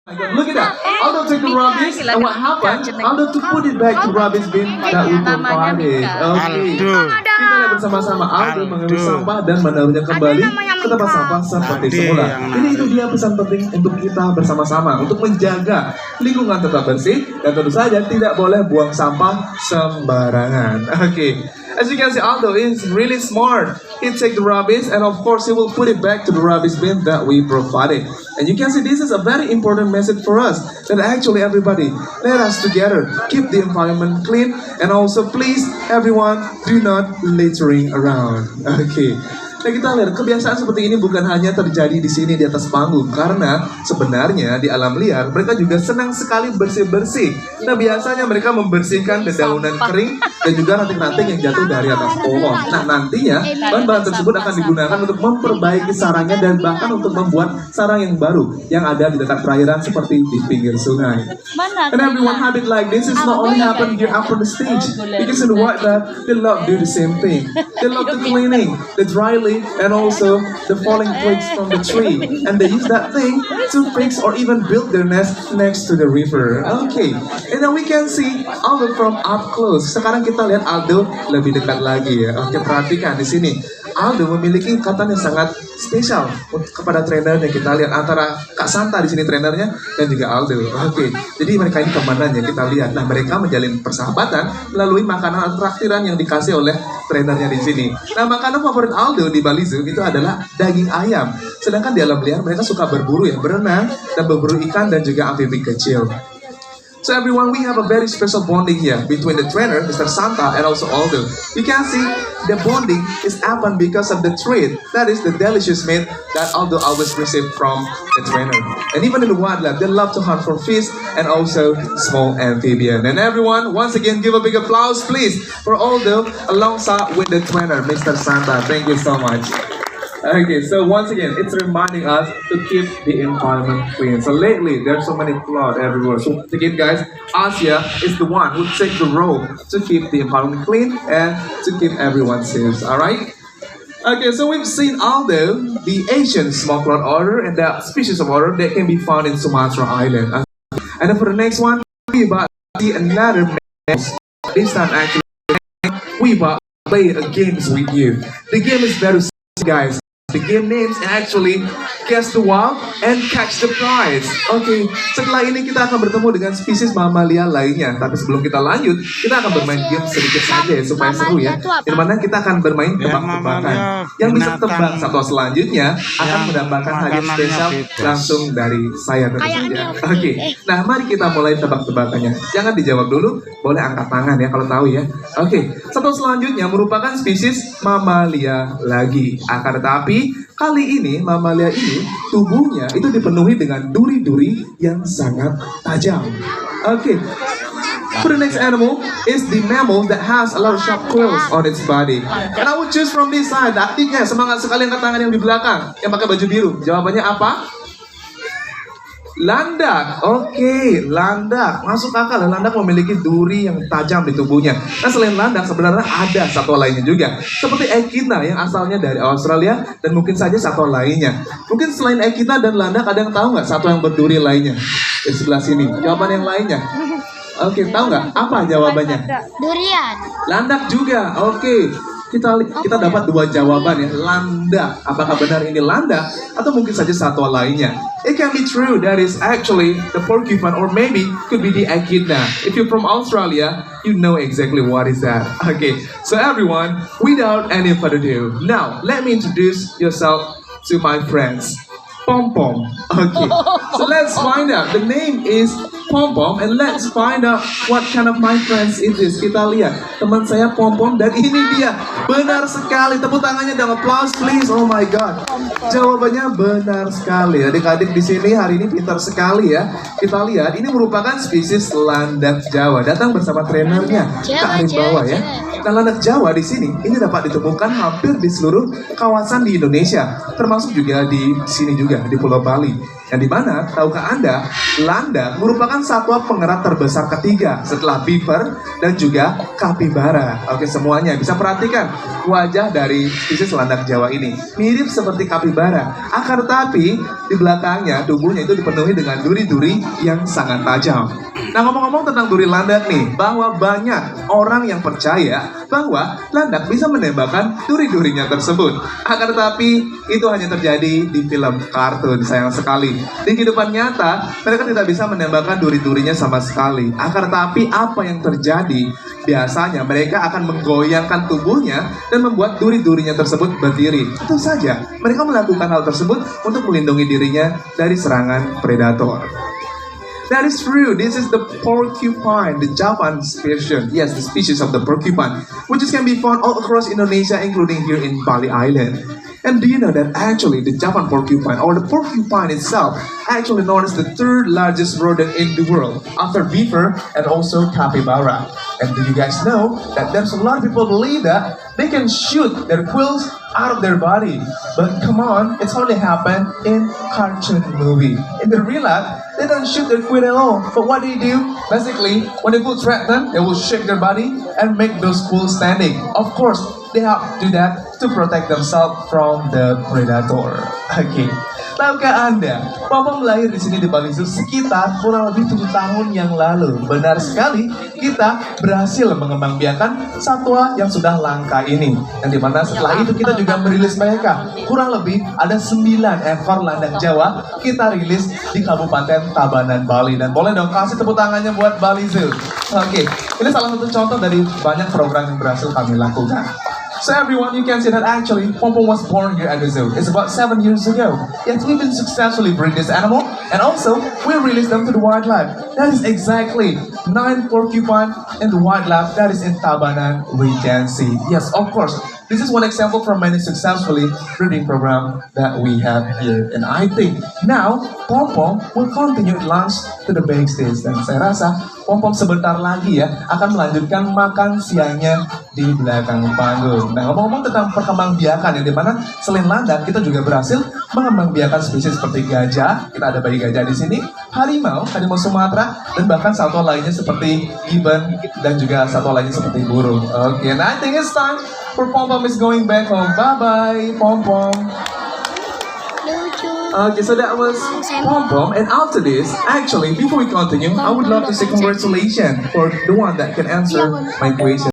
Look at that. Aldo took the rubbish, and what happened? Aldo to put it back to rubbish bin that we provided. Okay. Kita lihat bersama-sama Aldo mengambil sampah dan menaruhnya kembali ke tempat sampah seperti semula. Ini itu dia pesan penting untuk kita bersama-sama untuk menjaga lingkungan tetap bersih dan tentu saja tidak boleh buang sampah sembarangan. Okay. As you can see, Aldo is really smart. He take the rubbish and of course he will put it back to the rubbish bin that we provided. And you can see this is a very important message for us that actually everybody, let us together keep the environment clean and also please everyone do not littering around. Okay. Nah kita lihat kebiasaan seperti ini bukan hanya terjadi di sini di atas panggung karena sebenarnya di alam liar mereka juga senang sekali bersih-bersih. Nah biasanya mereka membersihkan dedaunan kering dan juga ranting-ranting yang jatuh dari atas pohon. Nah nantinya bahan-bahan tersebut akan digunakan untuk memperbaiki sarangnya dan bahkan untuk membuat sarang yang baru yang ada di dekat perairan seperti di pinggir sungai. And everyone habit like this is not only happen here after the stage because in the white that they love do the same thing. They love the cleaning, the dry and also the falling twigs from the tree, and they use that thing to fix or even build their nest next to the river. Okay, and then we can see Aldo from up close. Sekarang kita lihat Aldo lebih dekat lagi ya. Oke, perhatikan di sini. Aldo memiliki ikatan yang sangat spesial kepada trainernya. Kita lihat antara Kak Santa di sini trainernya dan juga Aldo. Oke, jadi mereka ini temanannya kita lihat. Nah, mereka menjalin persahabatan melalui makanan atau traktiran yang dikasih oleh trainernya di sini. Nah, makanan favorit Aldo di Bali Zoo itu adalah daging ayam. Sedangkan di alam liar mereka suka berburu ya, berenang dan berburu ikan dan juga amfibi kecil. So everyone, we have a very special bonding here between the trainer, Mr. Santa, and also Aldo. You can see the bonding is happened because of the treat. That is the delicious meat that Aldo always receive from the trainer. And even in the wildlife, they love to hunt for fish and also small amphibian. And everyone, once again, give a big applause, please, for Aldo alongside with the trainer, Mr. Santa. Thank you so much. Okay, so once again, it's reminding us to keep the environment clean. So lately, there's so many floods everywhere. So again, guys, Asia is the one who takes the role to keep the environment clean and to keep everyone safe. All right. Okay, so we've seen Aldo, the Asian small cloud otter, and the species of otter that can be found in Sumatra Island. And then for the next one, we about see another mammal. This time, actually, we about play a games with you. The game is very simple, guys. The game names actually guess the wild and catch the prize. Oke, setelah ini kita akan bertemu dengan spesies mamalia lainnya. Tapi sebelum kita lanjut, kita akan bermain game sedikit saja ya, supaya seru ya. Di mana kita akan bermain tebak-tebakan. Yang bisa tebak satwa selanjutnya akan mendapatkan hadiah spesial langsung dari saya tentu saja. Oke, nah mari kita mulai tebak-tebakannya. Jangan dijawab dulu, boleh angkat tangan ya kalau tahu ya. Oke, satwa selanjutnya merupakan spesies mamalia lagi. Akan tetapi kali ini mamalia ini tubuhnya itu dipenuhi dengan duri-duri yang sangat tajam. Okay. For the next animal is the mammal that has a lot of sharp quills on its body. And I would choose from this side. Aktifnya semangat sekali angkat tangan yang di belakang yang pakai baju biru. Jawabannya apa? Landak. Oke, landak. Masuk akal. Landak memiliki duri yang tajam di tubuhnya. Nah, selain landak sebenarnya ada satwa lainnya juga. Seperti echidna yang asalnya dari Australia dan mungkin saja satwa lainnya. Mungkin selain echidna dan landak ada yang tahu nggak satwa yang berduri lainnya? Di sebelah sini. Jawaban yang lainnya. Oke, tahu nggak? Apa jawabannya? Durian. Landak juga. Oke. Kita dapat dua jawaban ya. Landak. Apakah benar ini landak atau mungkin saja satwa lainnya? It can be true that is actually the porcupine or maybe could be the echidna. If you're from Australia, you know exactly what is that. Okay, so everyone, without any further ado, now let me introduce yourself to my friends. Pom Pom. Okay, so let's find out. The name is Pom Pom and let's find out what kind of my friends it is. Kita lihat teman saya Pom Pom dan ini dia. Benar sekali. Tepuk tangannya dan applause please. Oh my god. Jawabannya benar sekali. Adik-adik di sini hari ini pintar sekali ya. Kita lihat ini merupakan spesies landak Jawa. Datang bersama trainernya ke arah bawah ya. Nah, landak Jawa di sini ini dapat ditemukan hampir di seluruh kawasan di Indonesia, termasuk juga di sini juga di Pulau Bali. Yang dimana tahukah Anda, landak merupakan merupakan satwa pengerat terbesar ketiga setelah beaver dan juga kapibara. Oke, semuanya bisa perhatikan wajah dari spesies landak Jawa ini mirip seperti kapibara. Akan tetapi di belakangnya tubuhnya itu dipenuhi dengan duri-duri yang sangat tajam. Nah, ngomong-ngomong tentang duri landak nih, bahwa banyak orang yang percaya bahwa landak bisa menembakkan duri-durinya tersebut. Akan tetapi itu hanya terjadi di film kartun, sayang sekali. Di kehidupan nyata, mereka tidak bisa menembakkan duri-durinya sama sekali. Akan tetapi apa yang terjadi? Biasanya mereka akan menggoyangkan tubuhnya dan membuat duri-durinya tersebut berdiri. Itu saja, mereka melakukan hal tersebut untuk melindungi dirinya dari serangan predator. That is true. This is the porcupine, the Javan species. Yes, the species of the porcupine, which can be found all across Indonesia, including here in Bali Island. And do you know that actually the Javan porcupine, or the porcupine itself, actually known as the third largest rodent in the world, after beaver and also capybara. And do you guys know that there's a lot of people believe that they can shoot their quills out of their body. But come on, it's only happened in cartoon movie. In the real life, they don't shoot their quill at all. But what do? Basically, when they will threaten, they will shake their body and make those quills standing. Of course, they have to do that to protect themselves from the predator. Okay. Tahukah Anda, Pom-Pom lahir di sini di Bali Zoo sekitar kurang lebih 7 tahun yang lalu. Benar sekali, kita berhasil mengembangbiakan satwa yang sudah langka ini. Yang dimana setelah itu kita juga merilis mereka. Kurang lebih ada 9 ekor landak Jawa kita rilis di Kabupaten Tabanan, Bali. Dan boleh dong kasih tepuk tangannya buat Bali Zoo. Oke, ini salah satu contoh dari banyak program yang berhasil kami lakukan. So everyone, you can see that actually Pom-Pom was born here at the zoo. It's about 7 years ago. Yet we've been successfully breed this animal, and also we released them to the wildlife. That is exactly 9 porcupine in the wildlife that is in Tabanan Regency. Yes, of course. This is one example from many successfully breeding program that we have here. And I think now Pom-Pom will continue launch to the backstage. Dan saya rasa Pom-Pom sebentar lagi ya akan melanjutkan makan siangnya di belakang panggung. Nah, ngomong-ngomong tentang perkembangbiakan, yang dimana selain landak kita juga berhasil mengembangbiakan spesies seperti gajah. Kita ada bayi gajah di sini, harimau Sumatera, dan bahkan satwa lainnya seperti gibbon dan juga satwa lainnya seperti burung. Okay, and I think it's time for Pom-Pom is going back home. Bye-bye, Pom-Pom. Okay, so that was Pom-Pom, and after this, actually, before we continue, I would love to say congratulations for the one that can answer my question.